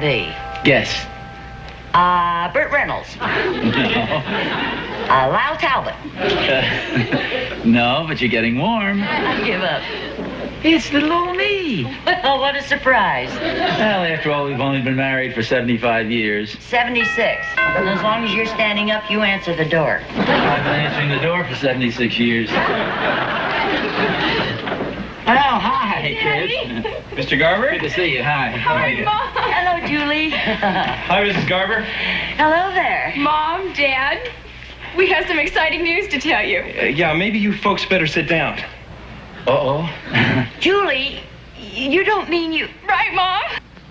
be? Guess. Burt Reynolds. No. Lyle Talbot. No, but you're getting warm. I give up. It's little old me. Well, what a surprise. Well, after all, we've only been married for 75 years. 76. And as long as you're standing up, you answer the door. I've been answering the door for 76 years. Oh, hi, kids. Mr. Garber? Good to see you. Hi. How are you? Mom. Hello, Julie. Hi, Mrs. Garber. Hello there. Mom, Dad, we have some exciting news to tell you. Yeah, maybe you folks better sit down. Uh-oh. Julie, you don't mean you... Right, Mom?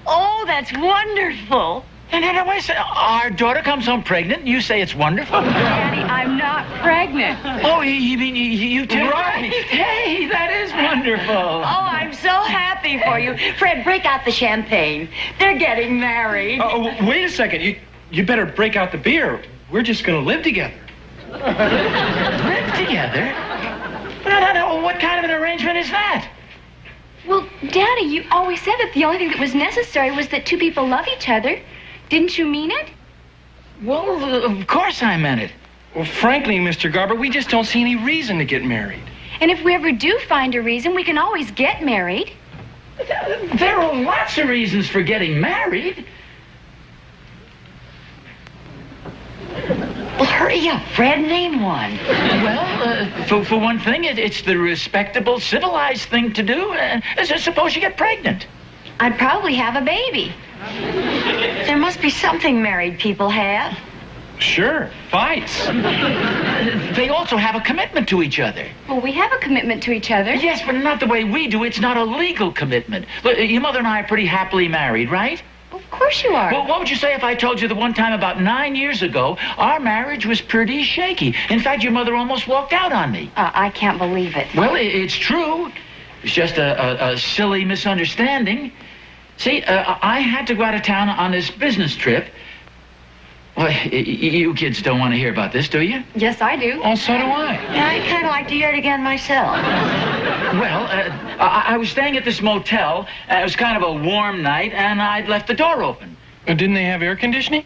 Oh, that's wonderful. And then wait a second. Our daughter comes home pregnant, and you say it's wonderful? Daddy, I'm not pregnant. Oh, you mean you too? Right. Hey, that is wonderful. Oh, I'm so happy for you. Fred, break out the champagne. They're getting married. Oh, wait a second. You better break out the beer. We're just going to live together. Live together? No. What kind of an arrangement is that? Well, Daddy, you always said that the only thing that was necessary was that two people love each other. Didn't you mean it? Well, of course I meant it. Well, frankly, Mr. Garber, we just don't see any reason to get married. And if we ever do find a reason, we can always get married. There are lots of reasons for getting married. Well, hurry up, Fred. Name one. Well, for one thing, it's the respectable, civilized thing to do. Suppose you get pregnant. I'd probably have a baby. There must be something married people have. Sure, fights. They also have a commitment to each other. Well, we have a commitment to each other. Yes, but not the way we do. It's not a legal commitment. Look, your mother and I are pretty happily married, right? Of course you are. Well, what would you say if I told you that one time about 9 years ago, our marriage was pretty shaky? In fact, your mother almost walked out on me. I can't believe it. Well, it's true. It's just a silly misunderstanding. See, I had to go out of town on this business trip. Well, you kids don't want to hear about this, do you? Yes, I do. Oh, so do I. Yeah, I'd kind of like to hear it again myself. Well, I was staying at this motel. It was kind of a warm night, and I'd left the door open. Didn't they have air conditioning?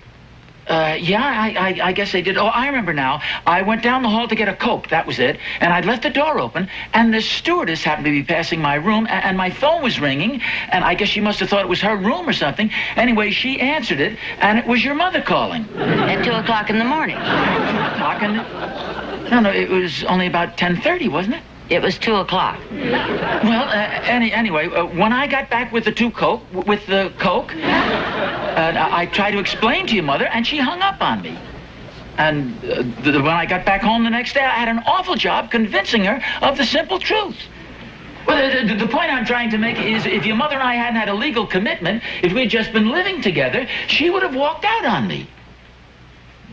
Yeah, I guess they did. Oh, I remember now. I went down the hall to get a Coke. That was it. And I'd left the door open, and the stewardess happened to be passing my room, and my phone was ringing, and I guess she must have thought it was her room or something. Anyway, she answered it, and it was your mother calling. At 2 o'clock in the morning. 2 o'clock in the... No, it was only about 10:30, wasn't it? It was 2 o'clock. Well, anyway, when I got back with the Coke, I tried to explain to your mother, and she hung up on me. And when I got back home the next day, I had an awful job convincing her of the simple truth. Well, the point I'm trying to make is if your mother and I hadn't had a legal commitment, if we'd just been living together, she would have walked out on me.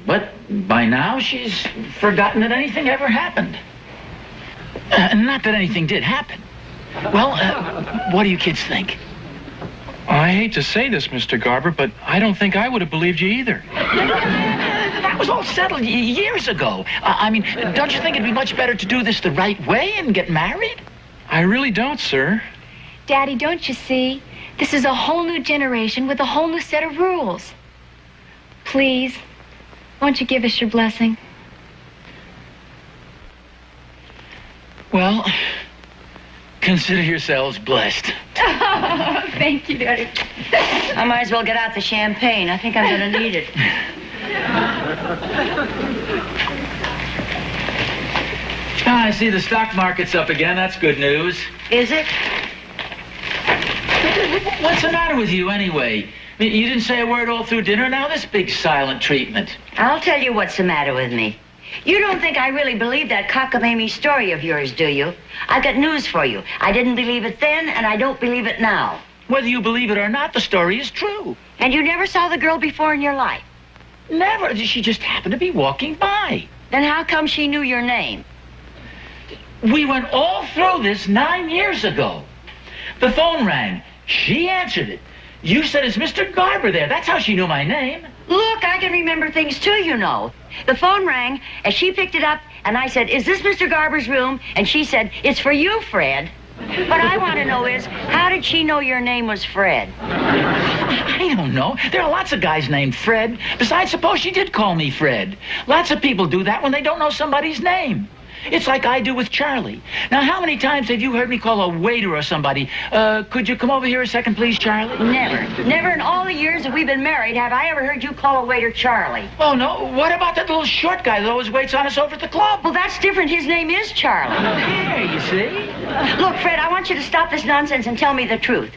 But by now, she's forgotten that anything ever happened. Not that anything did happen. Well, what do you kids think? I hate to say this, Mr. Garber, but I don't think I would have believed you either. That was all settled years ago. I mean, don't you think it'd be much better to do this the right way and get married? I really don't, sir. Daddy, don't you see? This is a whole new generation with a whole new set of rules. Please, won't you give us your blessing? Well, consider yourselves blessed. Oh, thank you, Daddy. I might as well get out the champagne. I think I'm going to need it. I see the stock market's up again. That's good news. Is it? What's the matter with you, anyway? You didn't say a word all through dinner. Now this big silent treatment. I'll tell you what's the matter with me. You don't think I really believe that cockamamie story of yours, do you? I've got news for you. I didn't believe it then, and I don't believe it now. Whether you believe it or not, the story is true. And you never saw the girl before in your life? Never. She just happened to be walking by. Then how come she knew your name? We went all through this 9 years ago. The phone rang. She answered it. You said, "Is Mr. Garber there?" That's how she knew my name. Look, I can remember things too, you know. The phone rang, and she picked it up, and I said, "Is this Mr. Garber's room?" And she said, "It's for you, Fred." What I want to know is, how did she know your name was Fred? I don't know. There are lots of guys named Fred. Besides, suppose she did call me Fred. Lots of people do that when they don't know somebody's name. It's like I do with Charlie. Now, how many times have you heard me call a waiter or somebody, could you come over here a second, please, Charlie? Never. Never in all the years that we've been married have I ever heard you call a waiter Charlie. Oh, no. What about that little short guy that always waits on us over at the club? Well, that's different. His name is Charlie. There, you see? Look, Fred, I want you to stop this nonsense and tell me the truth.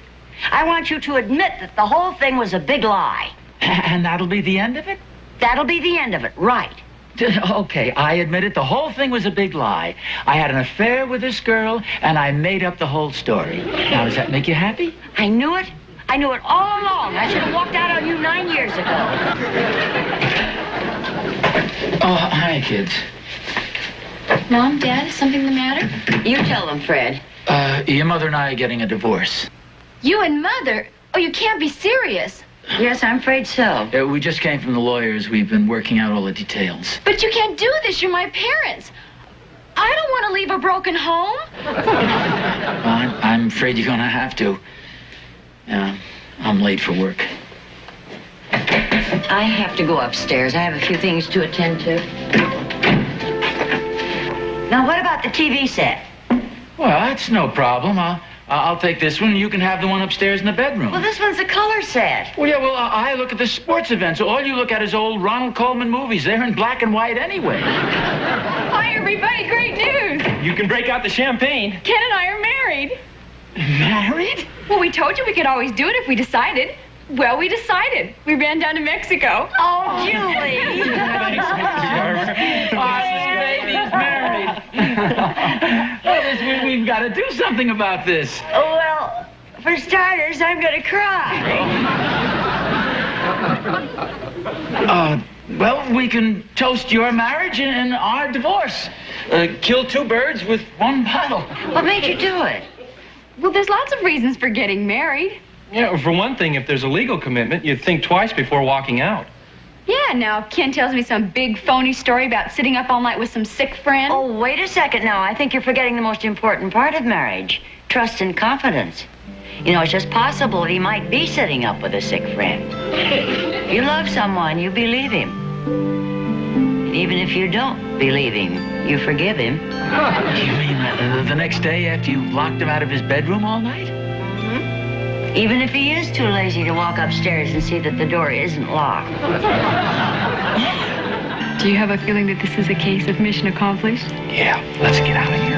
I want you to admit that the whole thing was a big lie. And that'll be the end of it? That'll be the end of it, right. Okay, I admit it. The whole thing was a big lie. I had an affair with this girl, and I made up the whole story. Now, does that make you happy? I knew it. I knew it all along. I should have walked out on you 9 years ago. Oh, hi, kids. Mom, Dad, is something the matter? You tell them, Fred. Your mother and I are getting a divorce. You and Mother? Oh, you can't be serious. Yes, I'm afraid so. We just came from the lawyers. We've been working out all the details. But you can't do this. You're my parents. I don't want to leave a broken home. Well, I'm afraid you're going to have to. I'm late for work. I have to go upstairs. I have a few things to attend to. Now, what about the TV set? Well, that's no problem. I'll take this one, and you can have the one upstairs in the bedroom. Well, this one's a color set. Well, yeah, I look at the sports events. All you look at is old Ronald Coleman movies. They're in black and white anyway. Hi, everybody. Great news. You can break out the champagne. Ken and I are married. Married? Well, we told you we could always do it if we decided. Well, we decided. We ran down to Mexico. Oh, Julie. Thanks, Mr. Garber. Baby's married. Well, we've got to do something about this. Well, for starters, I'm going to cry. Well, we can toast your marriage and our divorce. Kill two birds with one bottle. What made you do it? Well, there's lots of reasons for getting married. Yeah, for one thing, if there's a legal commitment, you'd think twice before walking out. Yeah, now if Ken tells me some big phony story about sitting up all night with some sick friend. Oh, wait a second now. I think you're forgetting the most important part of marriage. Trust and confidence. You know, it's just possible that he might be sitting up with a sick friend. If you love someone, you believe him. And even if you don't believe him, you forgive him. You mean the next day after you locked him out of his bedroom all night? Even if he is too lazy to walk upstairs and see that the door isn't locked. Do you have a feeling that this is a case of mission accomplished? Yeah, let's get out of here.